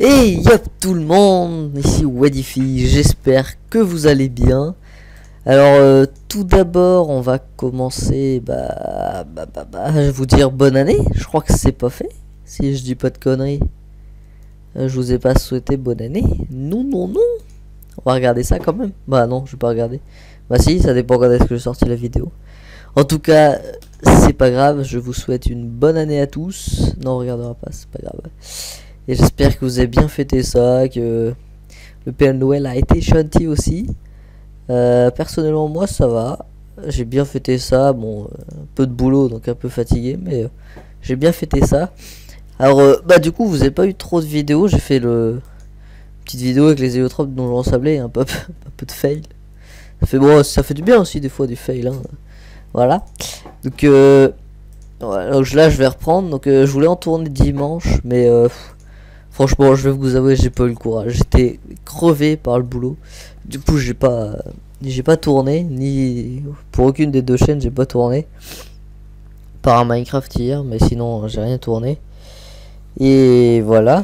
Et yop tout le monde, ici Wadifi, j'espère que vous allez bien. Alors tout d'abord on va commencer, je vais vous dire bonne année, je crois que c'est pas fait, si je dis pas de conneries. Je vous ai pas souhaité bonne année, non. On va regarder ça quand même, bah non je vais pas regarder. Bah si, ça dépend quand est-ce que j'ai sorti la vidéo. En tout cas, c'est pas grave, je vous souhaite une bonne année à tous. Non on regardera pas, c'est pas grave. Et j'espère que vous avez bien fêté ça, que le Père Noël a été gentil aussi. Personnellement, moi ça va. J'ai bien fêté ça. Bon, un peu de boulot, donc un peu fatigué, mais j'ai bien fêté ça. Alors, du coup, vous n'avez pas eu trop de vidéos. J'ai fait le petite vidéo avec les héliotropes dont j'en sablé, un peu de fail. Ça fait du bien aussi des fois du fail. Hein. Voilà. Donc, là, je vais reprendre. Donc, je voulais en tourner dimanche, mais franchement, je vais vous avouer, j'ai pas eu le courage. J'étais crevé par le boulot. Du coup, j'ai pas tourné, ni pour aucune des deux chaînes, j'ai pas tourné. Par un Minecraft hier, mais sinon, j'ai rien tourné. Et voilà.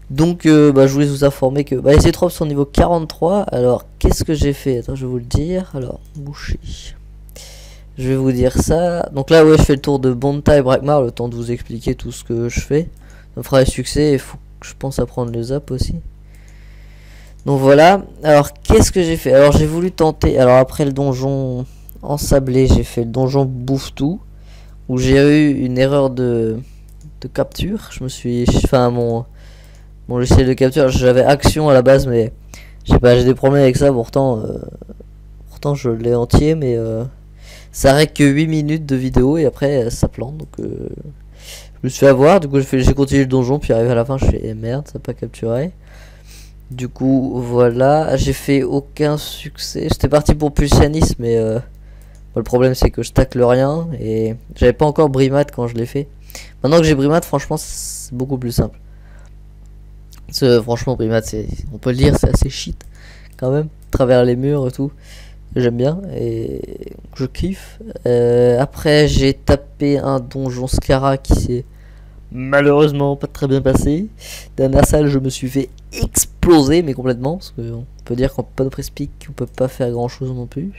Donc, je voulais vous informer que les héliotropes sont niveau 43. Alors, qu'est-ce que j'ai fait? Attends, je vais vous le dire. Alors, boucher. Je vais vous dire ça. Donc là, ouais, je fais le tour de Bonta et Brakmar, le temps de vous expliquer tout ce que je fais. Ça me fera succès. Il faut que je pense à prendre le zap aussi. Donc voilà. Alors, qu'est-ce que j'ai fait? Alors, j'ai voulu tenter. Alors, après le donjon ensablé, j'ai fait le donjon bouffe-tout, où j'ai eu une erreur de capture. Je me suis... Enfin, mon logiciel de capture, j'avais action à la base, mais j'ai des problèmes avec ça. Pourtant je l'ai entier, mais ça arrête que 8 minutes de vidéo et après ça plante. Donc je me suis fait avoir. Du coup j'ai continué le donjon, puis arrivé à la fin je fais merde, ça n'a pas capturé. Du coup voilà, j'ai fait aucun succès. J'étais parti pour Pulsianis, mais le problème c'est que je tacle rien et j'avais pas encore Brimat quand je l'ai fait. Maintenant que j'ai Brimat, franchement c'est beaucoup plus simple. Franchement Brimat, on peut le dire, c'est assez shit quand même, travers les murs et tout. J'aime bien et je kiffe. Après j'ai tapé un donjon Scara qui s'est malheureusement pas très bien passé. Dernière salle, je me suis fait exploser, mais complètement, parce qu'on peut dire qu'en Panoprespic on peut pas faire grand chose non plus.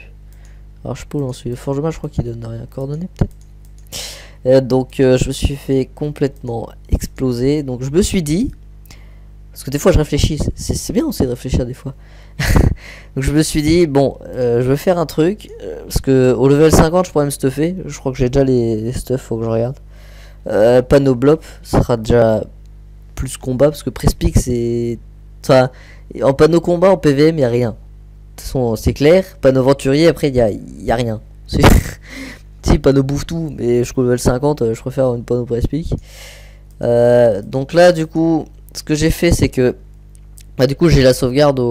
Alors je sais pas où j'en suis. Le Forgeman, je crois qu'il donne rien coordonné peut-être. Donc je me suis fait complètement exploser. Donc je me suis dit, parce que des fois je réfléchis, c'est bien aussi de réfléchir des fois. Donc je me suis dit bon, je vais faire un truc, parce que au level 50 je pourrais me stuffer. Je crois que j'ai déjà les stuff, faut que je regarde. Panoblop sera déjà plus combat, parce que Prespic c'est... Enfin, en panneau combat, en PVM, y a rien. De toute façon, c'est clair. Panneau aventurier, après, y a rien. Si, panneau bouffe tout, mais je level 50, je préfère une panneau Prespic. Donc là, du coup, ce que j'ai fait, c'est que... du coup, j'ai la sauvegarde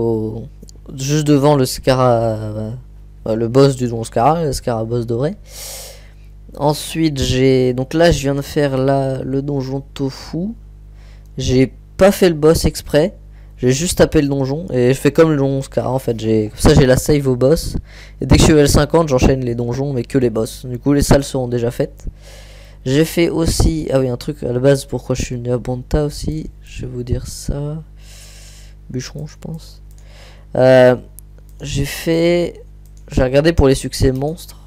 juste devant le Scara... le boss du don Scara, le Scara boss doré. Ensuite j'ai... Donc là je viens de faire le donjon Tofu. J'ai pas fait le boss exprès. J'ai juste tapé le donjon. Et je fais comme le donjon Scara en fait. Comme ça j'ai la save au boss. Et dès que je suis level 50 j'enchaîne les donjons mais que les boss. Du coup les salles seront déjà faites. J'ai fait aussi... Ah oui, un truc à la base pourquoi je suis venu à Bonta aussi. Je vais vous dire ça. Bûcheron je pense. J'ai fait... J'ai regardé pour les succès monstres.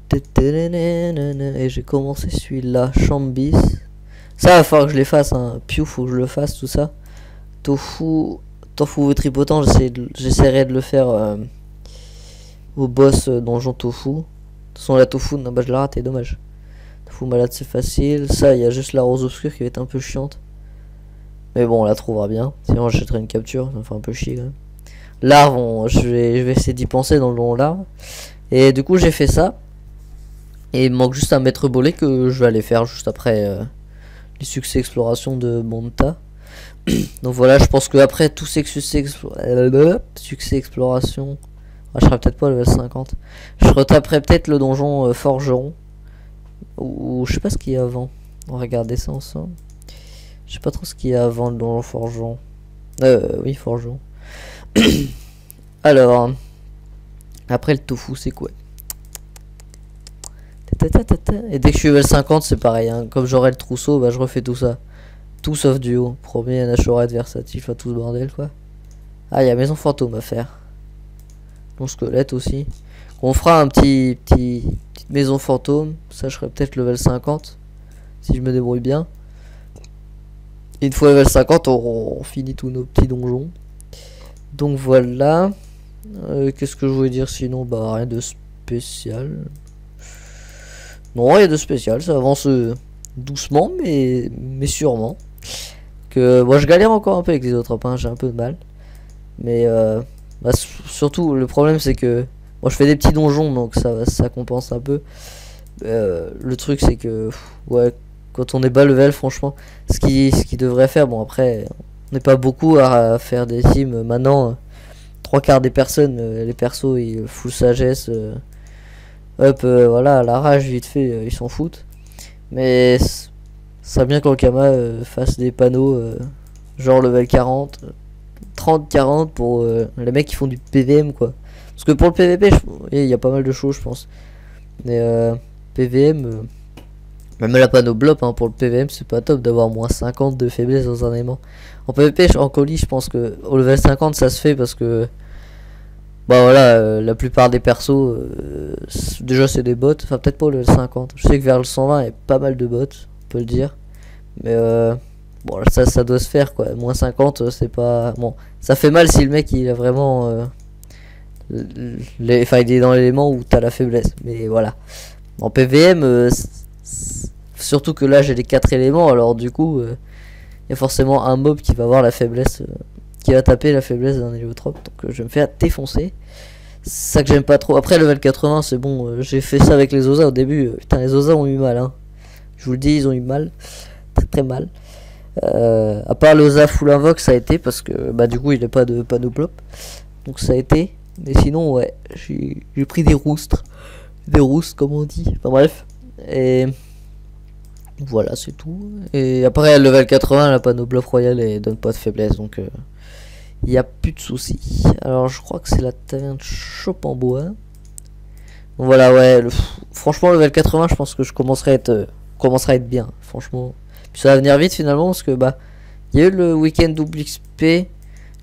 Et j'ai commencé celui-là, Chambis. Ça va falloir que je les fasse, hein. Piu, faut que je le fasse, tout ça. Tofu tripotant, j'essaierai de le faire au boss donjon Tofu. De toute façon, la Tofu, non, je l'ai raté, dommage. Tofu malade, c'est facile. Ça, il y a juste la rose obscure qui va être un peu chiante. Mais bon, on la trouvera bien. Sinon, j'achèterai une capture, ça me fait un peu chier quand même. Larve, je vais essayer d'y penser dans le don larve. Et du coup, j'ai fait ça. Et il me manque juste un maître bolé que je vais aller faire juste après les succès exploration de Bonta. Donc voilà, je pense que après tous ces succès exploration, je serai peut-être pas level 50. Je retaperai peut-être le donjon forgeron. Ou je sais pas ce qu'il y a avant. On va regarder ça ensemble. Je sais pas trop ce qu'il y a avant le donjon forgeron. Oui, forgeron. Alors, après le tofu, c'est quoi? Et dès que je suis level 50, c'est pareil. Hein. Comme j'aurai le trousseau, je refais tout ça. tout sauf duo. Premier Nashorette versatile, enfin tout ce bordel quoi. Ah, il y a maison fantôme à faire. Mon squelette aussi. On fera un petite maison fantôme. Ça, je ferai peut-être level 50. Si je me débrouille bien. Et une fois level 50, on finit tous nos petits donjons. Donc voilà. Qu'est-ce que je voulais dire sinon? Bah, rien de spécial. Non, rien de spécial. Ça avance doucement, mais sûrement. Que moi, je galère encore un peu avec les autres hein, j'ai un peu de mal. Mais bah, surtout, le problème, c'est que moi, je fais des petits donjons, donc ça compense un peu. Le truc, c'est que ouais, quand on est bas level, franchement, ce qui devrait faire, bon après, on n'est pas beaucoup à faire des teams maintenant. Trois quarts des personnes, les persos, ils full sagesse, hop, voilà, à la rage, vite fait, ils s'en foutent. Mais ça bien qu'Ankama fasse des panneaux genre level 40, 30, 40 pour les mecs qui font du PVM quoi. Parce que pour le PVP, il y a pas mal de choses, je pense. Mais PVM, même la panneau blob hein, pour le PVM, c'est pas top d'avoir moins 50 de faiblesse dans un aimant. En PVP, en colis, je pense que au level 50, ça se fait parce que bah voilà, la plupart des persos, déjà c'est des bots. Enfin, peut-être pas au level 50. Je sais que vers le 120, il y a pas mal de bots, on peut le dire. Mais bon, ça doit se faire quoi. Moins 50, c'est pas. Bon, ça fait mal si le mec il a vraiment. Enfin, il est dans l'élément où t'as la faiblesse. Mais voilà. En PVM, surtout que là j'ai les 4 éléments, alors du coup, il y a forcément un mob qui va avoir la faiblesse. Qui va taper la faiblesse d'un héliotrope. Donc je vais me faire défoncer. C'est ça que j'aime pas trop. Après, level 80, c'est bon. J'ai fait ça avec les Osa au début. Putain, les Osa ont eu mal. Hein. Je vous le dis, ils ont eu mal. Très très mal. À part l'Osa full invoque, ça a été parce que bah du coup il n'est pas de panneau plop. Donc ça a été. Mais sinon ouais, j'ai pris des roustres. Des roustes comme on dit. Enfin bref. Et voilà c'est tout. Et après level 80, la panneau plop royale elle donne pas de faiblesse. Donc il n'y a plus de soucis. Alors je crois que c'est la taverne Chope en bois. Donc voilà ouais. Franchement level 80 je pense que je commencerai à être bien. Franchement. Ça va venir vite finalement parce que bah il y a eu le week-end double XP.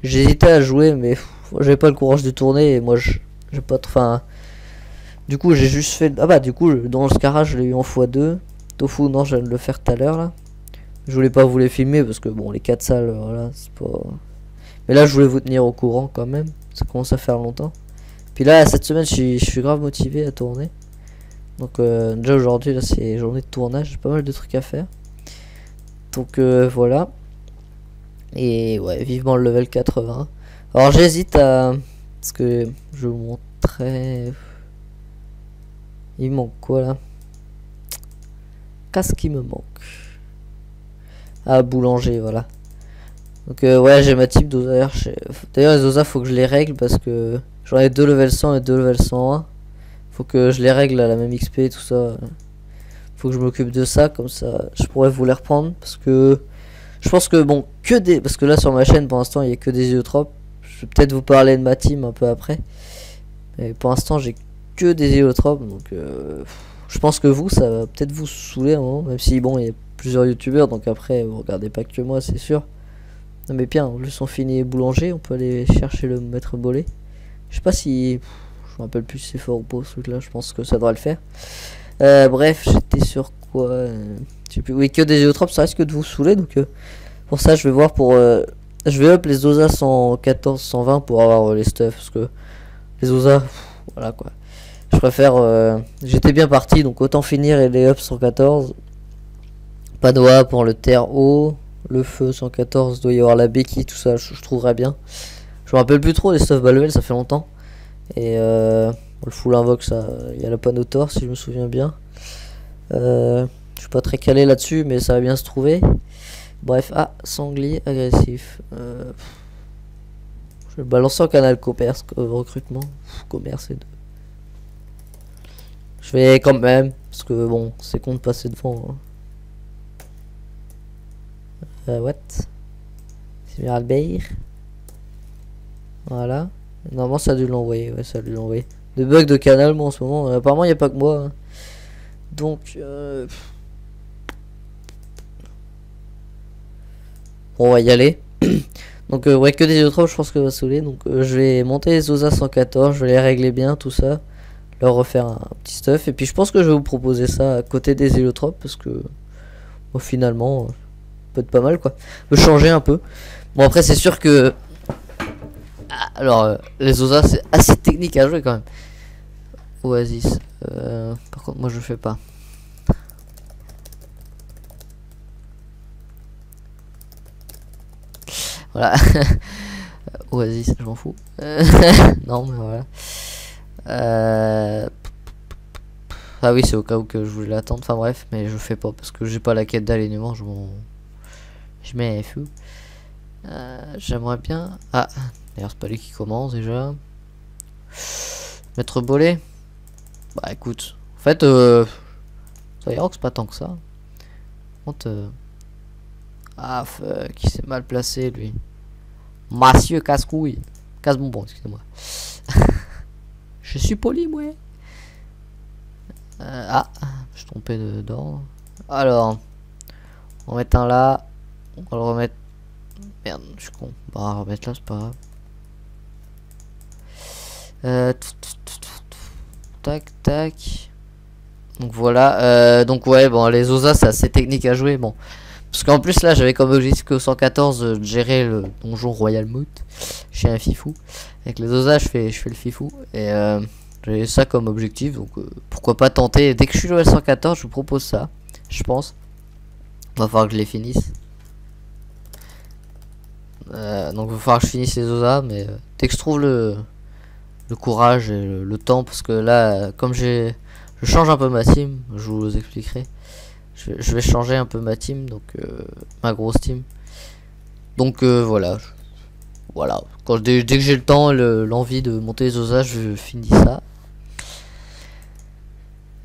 J'hésitais à jouer mais j'avais pas le courage de tourner et moi j'ai pas trop. Enfin, du coup j'ai juste fait. Ah bah du coup dans le Scara je l'ai eu en x2. Tofu non je viens de le faire tout à l'heure là. Je voulais pas vous les filmer parce que bon les 4 salles voilà c'est pas. Mais là je voulais vous tenir au courant quand même. Ça commence à faire longtemps. Puis là cette semaine je suis grave motivé à tourner. Donc déjà aujourd'hui là c'est journée de tournage, j'ai pas mal de trucs à faire. Donc voilà. Et ouais, vivement le level 80. Alors j'hésite à. Parce que je vous montrerai. Il me manque quoi là? Qu'est-ce qui me manque? Ah, boulanger, voilà. Donc ouais, j'ai ma type d'osa. D'ailleurs, les osa, faut que je les règle parce que j'en ai 2 level 100 et 2 level 101. Faut que je les règle à la même XP, tout ça. Faut que je m'occupe de ça, comme ça je pourrais vous les reprendre parce que je pense que bon que des parce que là sur ma chaîne pour l'instant il y a que des héliotropes. Je vais peut-être vous parler de ma team un peu après. Mais pour l'instant j'ai que des héliotropes donc je pense que vous ça va peut-être vous saouler un moment même si bon il y a plusieurs youtubeurs donc après vous regardez pas que moi c'est sûr. Non mais bien le son fini et boulanger on peut aller chercher le maître bolé. Je sais pas si je me rappelle plus si c'est fort ou pas ce truc là je pense que ça devrait le faire. Bref, j'étais sur quoi je sais plus. Oui, que des géotropes, ça risque de vous saouler. Donc, pour ça, je vais voir pour. Je vais up les OSA 114, 120 pour avoir les stuff. Parce que les OSA, voilà quoi. Je préfère. J'étais bien parti, donc autant finir et les up 114. Panoa pour le terre haut. Le feu 114, doit y avoir la béquille, tout ça, je trouverais bien. Je me rappelle plus trop les stuff bas level, ça fait longtemps. Et le full invoque ça, il y a la panneau Thor si je me souviens bien. Je suis pas très calé là-dessus mais ça va bien se trouver. Bref, ah, sanglier agressif. Je vais balancer en canal commerce, recrutement, commerce et deux. Je vais quand même, parce que bon, c'est con de passer devant. Hein. What? Emerald Bear. Voilà. Normalement ça a dû l'envoyer, ouais ça a dû l'envoyer. Des bugs de canal moi en ce moment, apparemment il n'y a pas que moi. Hein. Donc on va y aller. Donc ouais, que des héliotropes, je pense que ça va saouler. Donc je vais monter les Osa 114, je vais les régler bien, tout ça. Leur refaire un petit stuff. Et puis je pense que je vais vous proposer ça à côté des héliotropes. Parce que bon, finalement, ça peut être pas mal quoi. Me changer un peu. Bon après c'est sûr que... Alors les Osa c'est assez technique à jouer quand même. Oasis. Par contre moi je fais pas. Voilà. Oasis, je m'en fous. Non, mais voilà. Ah oui, c'est au cas où que je voulais l'attendre. Enfin bref, mais je fais pas parce que j'ai pas la quête d'alignement. Je m'en fous. J'aimerais bien. Ah, d'ailleurs, c'est pas lui qui commence déjà. Maître Bollet. Bah écoute, en fait, ça ira que c'est pas tant que ça. Ah fuck, il s'est mal placé lui. Monsieur casse-couille. Casse-bonbon, excusez-moi. Je suis poli, moi. Ah, je suis trompé d'ordre. Alors, on va mettre un là. On va le remettre. Merde, je suis con. Bah, on va remettre là, c'est pas grave. Tac, tac. Donc voilà. Donc ouais, bon, les Osa, c'est assez technique à jouer. Bon. Parce qu'en plus là j'avais comme objectif que 114 de gérer le donjon Royal Moot. Je suis un fifou. Avec les Osa je fais le fifou. Et j'ai ça comme objectif. Donc pourquoi pas tenter. Dès que je suis level 114 je vous propose ça. Je pense. Va falloir que je les finisse. Donc il va falloir que je finisse les Osa. Mais dès que je trouve le courage et le temps. Parce que là comme je change un peu ma team. Je vous expliquerai. Je vais changer un peu ma team, donc ma grosse team. Donc voilà. Voilà. Dès que j'ai le temps et l'envie de monter les Osa, je finis ça.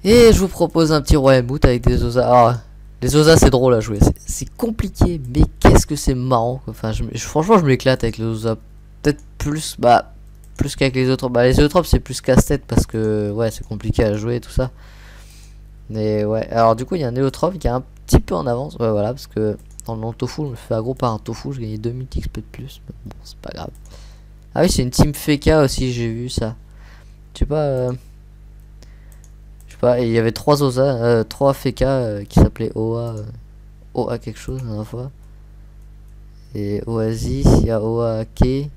Et je vous propose un petit Royal Moot avec des Osa. Ah, les Osa c'est drôle à jouer. C'est compliqué, mais qu'est-ce que c'est marrant. Enfin, franchement, je m'éclate avec les Osa. Peut-être plus, plus qu'avec les autres. Bah, les autres c'est plus casse-tête parce que ouais, c'est compliqué à jouer et tout ça. Mais ouais, alors du coup il y a un Néotrope qui est un petit peu en avance. Ouais voilà, parce que dans le tofu je me fais aggro par un tofu, je gagnais 2000 XP de plus. Mais bon, c'est pas grave. Ah oui, c'est une team Feka aussi, j'ai vu ça. Je sais pas, il y avait 3 Osa, 3 Feka qui s'appelaient Oa, Oa quelque chose la dernière fois. Et Oasis, il y a Oa Ke, il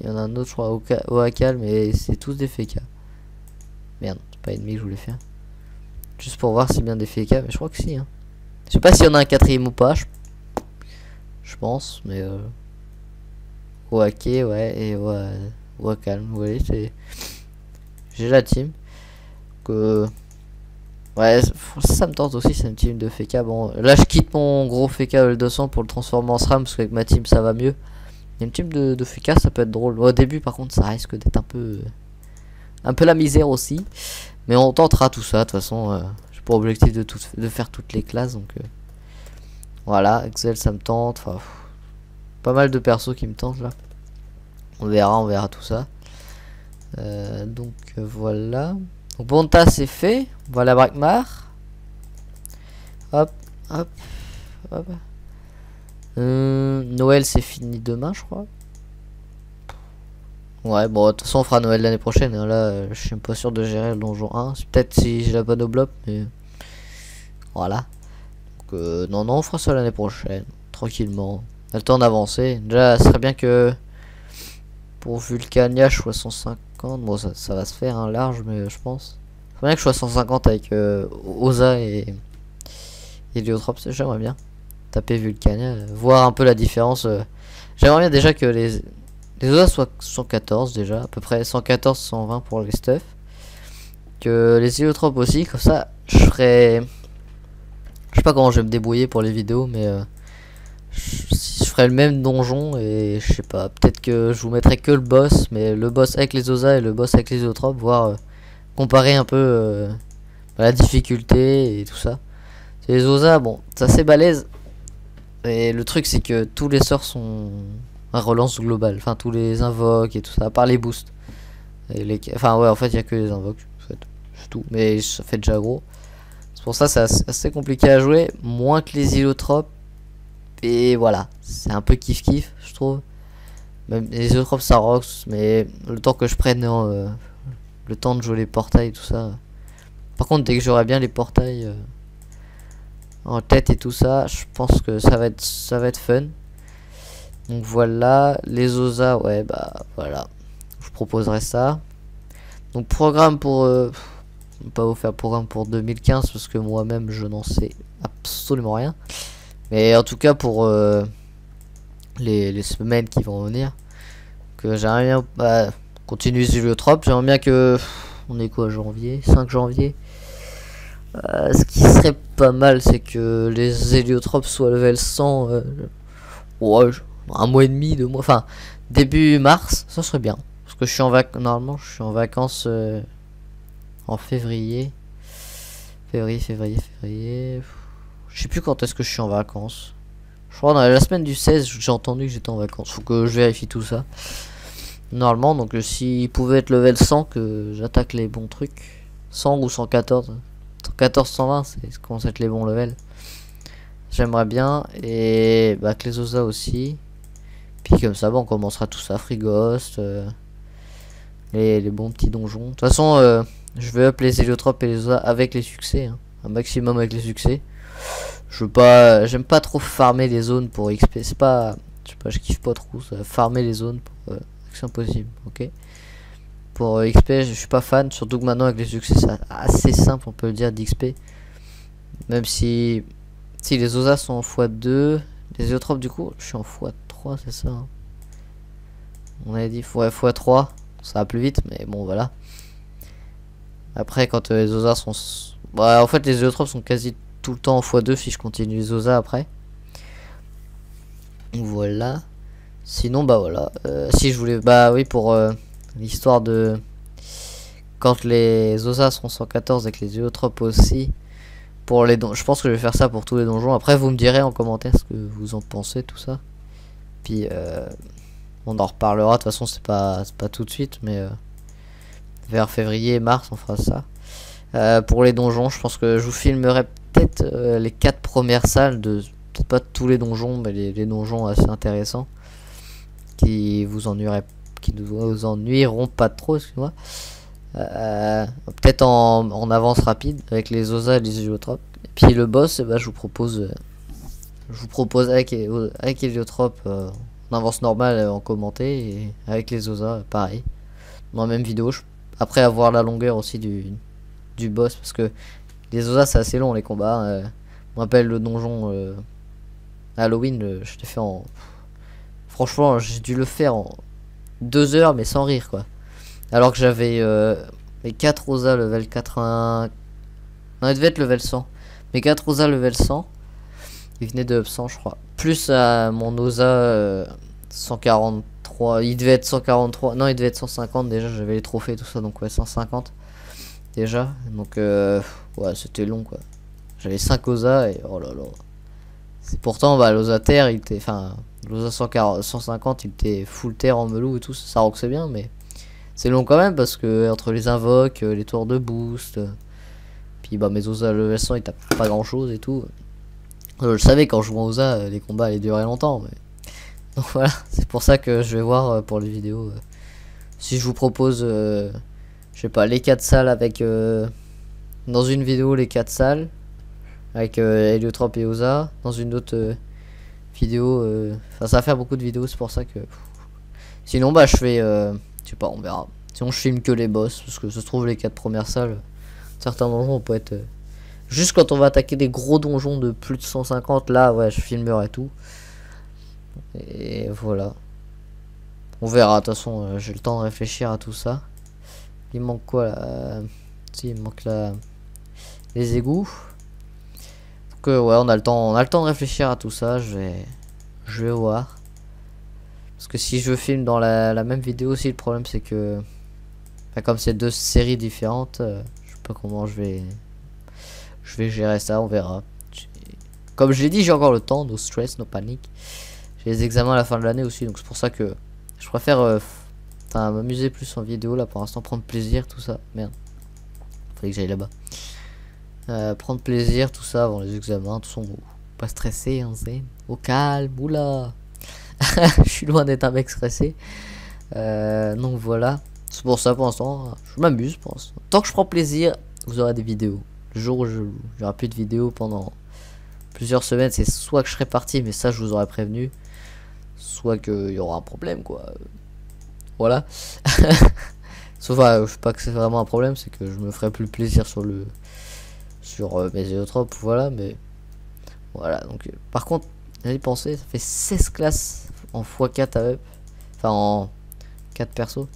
y en a un autre je crois, Oa Cal, mais c'est tous des Feka. Merde, c'est pas ennemi que je voulais faire. Juste pour voir si bien des FK, mais je crois que si. Hein. Je sais pas s'il y en a un quatrième ou pas. Je pense, mais Oake, ouais, et Calme. Vous voyez, c'est. J'ai la team. Que. Ouais, ça me tente aussi, c'est une team de FK. Bon, là je quitte mon gros FK L200 pour le transformer en SRAM parce qu'avec ma team ça va mieux. Il y a une team de FK, ça peut être drôle. Au début, par contre, ça risque d'être un peu la misère aussi. Mais on tentera tout ça, de toute façon, j'ai pour objectif de faire toutes les classes, donc voilà, Excel ça me tente, enfin, pas mal de persos qui me tentent là. On verra tout ça. Donc voilà. Donc Bonta c'est fait, voilà Brakmar. Hop, hop, hop. Noël c'est fini demain je crois. Ouais, bon, de toute façon, on fera Noël l'année prochaine. Hein. Là, je suis pas sûr de gérer le donjon 1. Peut-être si j'ai la bonne oblop, mais voilà. Donc, non, on fera ça l'année prochaine. Tranquillement. On a le temps d'avancer. Déjà, ce serait bien que pour Vulcania, je sois 150. Bon, ça va se faire, hein, large, mais je pense. Il faudrait bien que je sois 150 avec Osa et Héliotrope. J'aimerais bien taper Vulcania, voir un peu la différence. J'aimerais bien déjà que les Osa soient 114 déjà, à peu près 114, 120 pour les stuff. Que les héliotropes aussi, comme ça, je ferai... Je sais pas comment je vais me débrouiller pour les vidéos, mais je ferai le même donjon et je sais pas, peut-être que je vous mettrai que le boss, mais le boss avec les Osa et le boss avec les héliotropes, voir comparer un peu la difficulté et tout ça. Les Osa, bon, c'est assez balèze. Et le truc, c'est que tous les sorts sont à relance globale. Enfin, tous les invoques et tout ça, à part les boosts. Et enfin, ouais, en fait, il n'y a que les invoques. En fait, c'est tout. Mais ça fait déjà gros. C'est pour ça c'est assez compliqué à jouer. Moins que les héliotropes. Et voilà, c'est un peu kiff kiff, je trouve. Même les Heliotropes ça rocks, mais le temps que je prenne le temps de jouer les portails et tout ça. Par contre, dès que j'aurai bien les portails en tête et tout ça, je pense que ça va être fun. Donc voilà, les OSA, ouais bah voilà, je proposerai ça. Donc programme pour pas vous faire programme pour 2015 parce que moi-même je n'en sais absolument rien. Mais en tout cas pour les semaines qui vont venir, que j'aimerais bien continuer les Heliotropes. J'aimerais bien que on est quoi, janvier, 5 janvier. Ce qui serait pas mal, c'est que les Heliotropes soient level 100 ouais, un mois et demi, 2 mois, enfin début mars, ça serait bien. Parce que je suis en vacances, normalement je suis en vacances en février. Février. Je sais plus quand est-ce que je suis en vacances. Je crois dans la semaine du 16, j'ai entendu que j'étais en vacances. Faut que je vérifie tout ça. Normalement, donc s'il pouvait être level 100, que j'attaque les bons trucs. 100 ou 114. 114, 120, c'est commence à être les bons levels. J'aimerais bien. Et bah, que les OSA aussi. Puis comme ça, bah, on commencera tout ça. Free Ghost. Les bons petits donjons. De toute façon, je vais up les Heliotropes et les OSA avec les succès. Hein. Un maximum avec les succès. J'aime pas trop farmer les zones pour XP. C'est pas, je sais pas, je kiffe pas trop ça. Farmer les zones pour action possible. Ok. Pour XP, je suis pas fan. Surtout que maintenant avec les succès, c'est assez simple, on peut le dire, d'XP. Même si les OSA sont en x2, les Heliotropes du coup, je suis en x3, c'est ça. Hein. On avait dit x3, ça va plus vite, mais bon voilà. Après, quand les OSA sont, bah, en fait, les Heliotropes sont quasi tout le temps en x2 si je continue les OSA après. Voilà. Sinon bah voilà. Si je voulais, bah oui, pour l'histoire de quand les OSA seront 114 avec les Heliotropes aussi. Pour les je pense que je vais faire ça pour tous les donjons. Après vous me direz en commentaire ce que vous en pensez, tout ça. Puis on en reparlera. De toute façon c'est pas tout de suite, mais vers février, mars on fera ça. Pour les donjons, je pense que je vous filmerai peut-être les 4 premières salles de, peut-être pas tous les donjons, mais les donjons assez intéressants qui vous ennuieront pas trop, excusez-moi. Peut-être en avance rapide avec les OSA et les Heliotropes. Et puis le boss, bah, je vous propose avec Heliotropes en avance normale en commenté, et avec les OSA pareil dans la même vidéo. Après avoir la longueur aussi du boss, parce que les OSA c'est assez long les combats. Je me rappelle le donjon Halloween, je l'ai fait en, franchement j'ai dû le faire en 2 heures mais sans rire quoi. Alors que j'avais mes 4 OSA level 80. Non, il devait être level 100. Mes 4 OSA level 100. Il venait de 100 je crois. Plus à mon OSA 143. Il devait être 143. Non, il devait être 150 déjà. J'avais les trophées et tout ça. Donc ouais, 150 déjà. Donc ouais, c'était long quoi. J'avais 5 OSA et oh là là. C'est pourtant bah, l'OSA terre, il était. Enfin, l'OSA 150, il était full terre en melou et tout. Ça roxait bien, mais. C'est long quand même parce que entre les invoques, les tours de boost, puis bah mes OSA level 100 ils tapent pas grand chose et tout. Je le savais quand je jouais aux OSA, les combats allaient durer longtemps, mais donc voilà, c'est pour ça que je vais voir pour les vidéos. Si je vous propose, je sais pas, les 4 salles avec dans une vidéo les 4 salles avec Heliotropes et OSA, dans une autre vidéo, enfin ça va faire beaucoup de vidéos, c'est pour ça que sinon bah je fais je sais pas, on verra. Sinon je filme que les boss, parce que ça se trouve les 4 premières salles, certains donjons peut être juste quand on va attaquer des gros donjons de plus de 150, là ouais je filmerai tout. Et voilà. On verra, de toute façon j'ai le temps de réfléchir à tout ça. Il manque quoi là? Si, il manque là les égouts. Donc ouais, on a le temps de réfléchir à tout ça, je vais voir. Parce que si je filme dans la même vidéo aussi, le problème c'est que bah, comme c'est 2 séries différentes, je sais pas comment je vais gérer ça, on verra. Comme je l'ai dit, j'ai encore le temps, no stress, no panique. J'ai les examens à la fin de l'année aussi, donc c'est pour ça que je préfère m'amuser plus en vidéo là pour l'instant, prendre plaisir, tout ça. Merde, fallait que j'aille là-bas. Prendre plaisir, tout ça avant les examens, de toute façon, pas stresser, hein, c'est au calme, oula. Je suis loin d'être un mec stressé. Donc voilà. C'est pour ça pour l'instant, je m'amuse pour l'instant. Tant que je prends plaisir, vous aurez des vidéos. Le jour où j'aurai plus de vidéos pendant plusieurs semaines, c'est soit que je serai parti, mais ça je vous aurais prévenu, soit qu'il y aura un problème quoi. Voilà. Sauf je sais pas que c'est vraiment un problème, c'est que je me ferai plus plaisir sur mes zoétropes, voilà, mais voilà. Donc par contre, j'allais penser, ça fait 16 classes en x4 à up, enfin en 4 persos,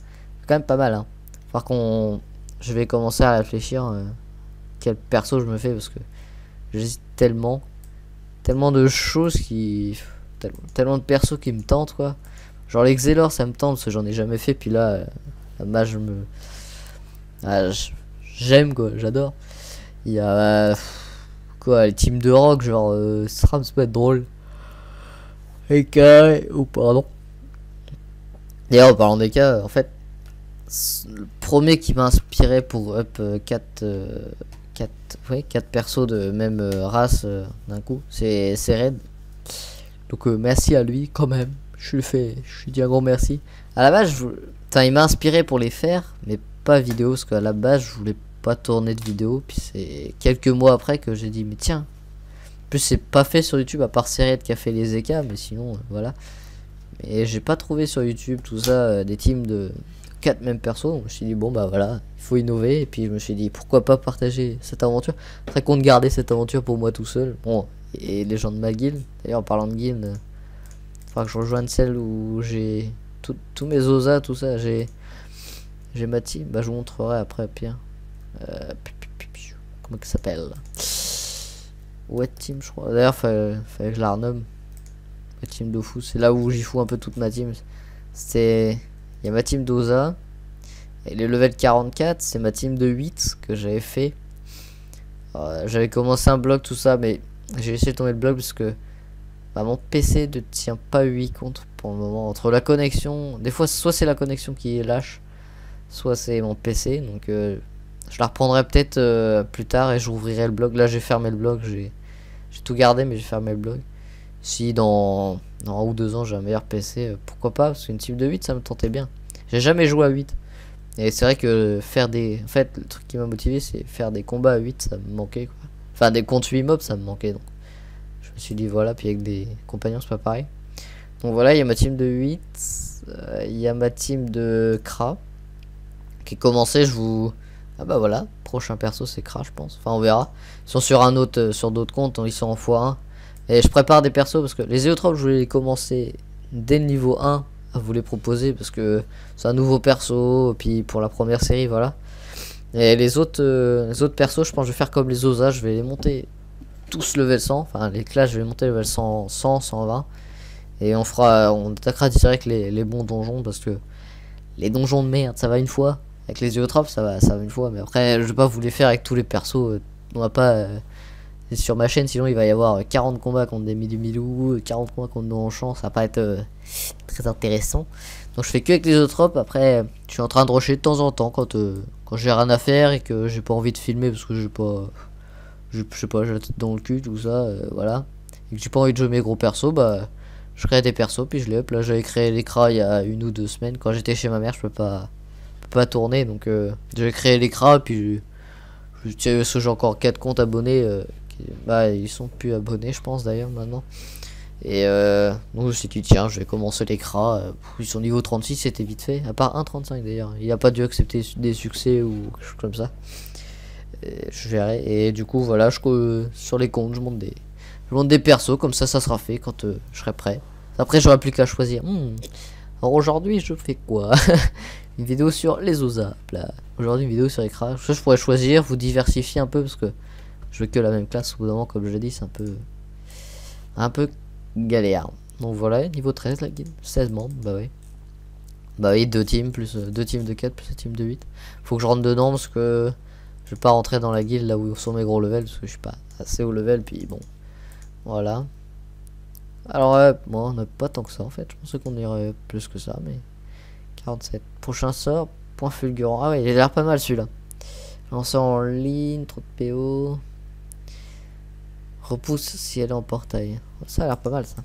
c'est quand même pas mal hein. Par contre, je vais commencer à réfléchir quel perso je me fais, parce que j'hésite tellement de choses tellement de persos qui me tentent quoi. Genre les Xelor ça me tente parce que j'en ai jamais fait, puis là la mage j'aime quoi, j'adore. Il y a quoi, les teams de rock, genre SRAM, ça peut être drôle. Et carré, oh pardon. D'ailleurs en parlant des cas, en fait le premier qui m'a inspiré pour up 4 persos de même race d'un coup, c'est Red. Donc merci à lui quand même. Je lui dis un gros merci. À la base, il m'a inspiré pour les faire, mais pas vidéo, parce qu'à la base, je voulais pas tourner de vidéo. Puis c'est quelques mois après que j'ai dit, mais tiens. En plus, c'est pas fait sur YouTube, à part Red qui a fait les EK, mais sinon, voilà. Mais j'ai pas trouvé sur YouTube tout ça, des teams de 4 mêmes persos. Donc je me suis dit, bon, bah voilà, il faut innover. Et puis je me suis dit, pourquoi pas partager cette aventure. Très content de garder cette aventure pour moi tout seul. Bon, et les gens de ma guilde. D'ailleurs, en parlant de guilde, il faudra que je rejoigne celle où j'ai tous mes osas, tout ça. J'ai ma team. Bah, je vous montrerai après, Pierre. Comment ça s'appelle? Wet Team, je crois. D'ailleurs, fallait que je la renomme. Wet Team Dofu. C'est là où j'y fous un peu toute ma team. Il y a ma team d'osa. Et les level 44, c'est ma team de 8 que j'avais fait. J'avais commencé un blog, tout ça, mais j'ai laissé tomber le blog parce que bah, mon PC ne tient pas 8 comptes pour le moment. Entre la connexion, des fois, soit c'est la connexion qui lâche, soit c'est mon PC. Donc, je la reprendrai peut-être plus tard et je rouvrirai le blog. Là, j'ai fermé le blog, j'ai tout gardé, mais j'ai fermé le blog. Si dans 1 ou 2 ans, j'ai un meilleur PC, pourquoi pas? Parce qu'une team de 8, ça me tentait bien. J'ai jamais joué à 8. Et c'est vrai que en fait, le truc qui m'a motivé, c'est faire des combats à 8, ça me manquait quoi. Enfin, des contre 8 mobs, ça me manquait donc. Je me suis dit voilà, puis avec des compagnons, c'est pas pareil. Donc voilà, il y a ma team de 8. Il y a ma team de Kra qui commençait, ah bah voilà, prochain perso c'est Kra, je pense. Enfin, on verra. Ils sont sur sur d'autres comptes, ils sont en x1. Et je prépare des persos parce que les Zoétropes, je voulais les commencer dès le niveau 1 à vous les proposer parce que c'est un nouveau perso, et puis pour la première série, voilà. Et les autres persos, je pense que je vais faire comme les Osa, je vais les monter tous level 100, enfin les classes, je vais les monter level 100, 120. Et on attaquera direct les bons donjons parce que les donjons de merde, ça va une fois. Avec les Zoétropes, ça va une fois. Mais après, je vais pas vous les faire avec tous les persos. On va pas. Sur ma chaîne, sinon il va y avoir 40 combats contre des Milou, 40 combats contre nos enchants, ça va pas être très intéressant. Donc je fais que avec les Zoétropes. Après, je suis en train de rusher de temps en temps quand j'ai rien à faire et que j'ai pas envie de filmer parce que je sais pas, j'ai la tête dans le cul, tout ça, voilà. Et que j'ai pas envie de jouer mes gros persos, bah je crée des persos puis je les up. Là j'avais créé l'écran il y a 1 ou 2 semaines. Quand j'étais chez ma mère, je peux pas tourner, donc j'avais créé l'écran puis j'ai encore 4 comptes abonnés. Bah ils sont plus abonnés je pense d'ailleurs maintenant. Et donc je me suis dit tiens, je vais commencer l'écran. Ils sont niveau 36, c'était vite fait. À part 1.35 d'ailleurs, il a pas dû accepter des succès ou quelque chose comme ça. Et je verrai. Et du coup voilà, sur les comptes je monte des persos, comme ça sera fait quand je serai prêt. Après j'aurai plus qu'à choisir. Alors aujourd'hui je fais quoi? Une vidéo sur les Osa. Aujourd'hui une vidéo sur les crashs. Je pourrais choisir, vous diversifier un peu parce que je veux que la même classe au bout d'un moment, comme je l'ai dit, c'est un peu galère. Donc voilà, niveau 13 la guilde, 16 membres, bah oui, 2 teams plus 2 teams de 4 plus un team de 8. Faut que je rentre dedans parce que je vais pas rentrer dans la guilde là où sont mes gros levels parce que je suis pas assez haut level, puis bon. Voilà. Alors moi on n'a pas tant que ça en fait, je pensais qu'on irait plus que ça, mais 47. Prochain sort, point fulgurant. Ah ouais, il a l'air pas mal celui-là. Lancer en ligne, trop de PO. Repousse si elle est en portail. Ça a l'air pas mal ça.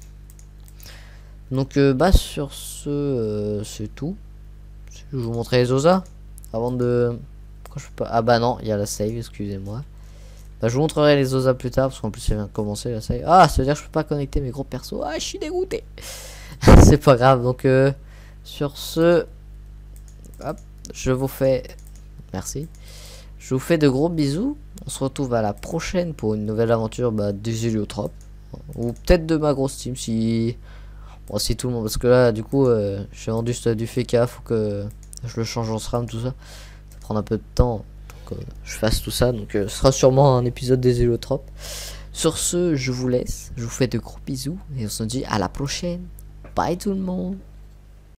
Donc bah sur ce c'est tout. Je vais vous montrer les osas avant de... Pourquoi je peux pas... Ah bah non, il y a la save, excusez-moi. Bah je vous montrerai les osas plus tard parce qu'en plus elle vient de commencer la save. Ah, ça veut dire que je peux pas connecter mes gros persos. Ah, je suis dégoûté. C'est pas grave. Donc sur ce, hop, je vous fais... Merci. Je vous fais de gros bisous. On se retrouve à la prochaine pour une nouvelle aventure des héliotropes. Ou peut-être de ma grosse team si... Bon, si tout le monde... Parce que là, du coup, j'ai vendu du FK. Faut que je le change en SRAM, tout ça. Ça prend un peu de temps pour que je fasse tout ça. Donc ce sera sûrement un épisode des héliotropes. Sur ce, je vous laisse. Je vous fais de gros bisous. Et on se dit à la prochaine. Bye tout le monde.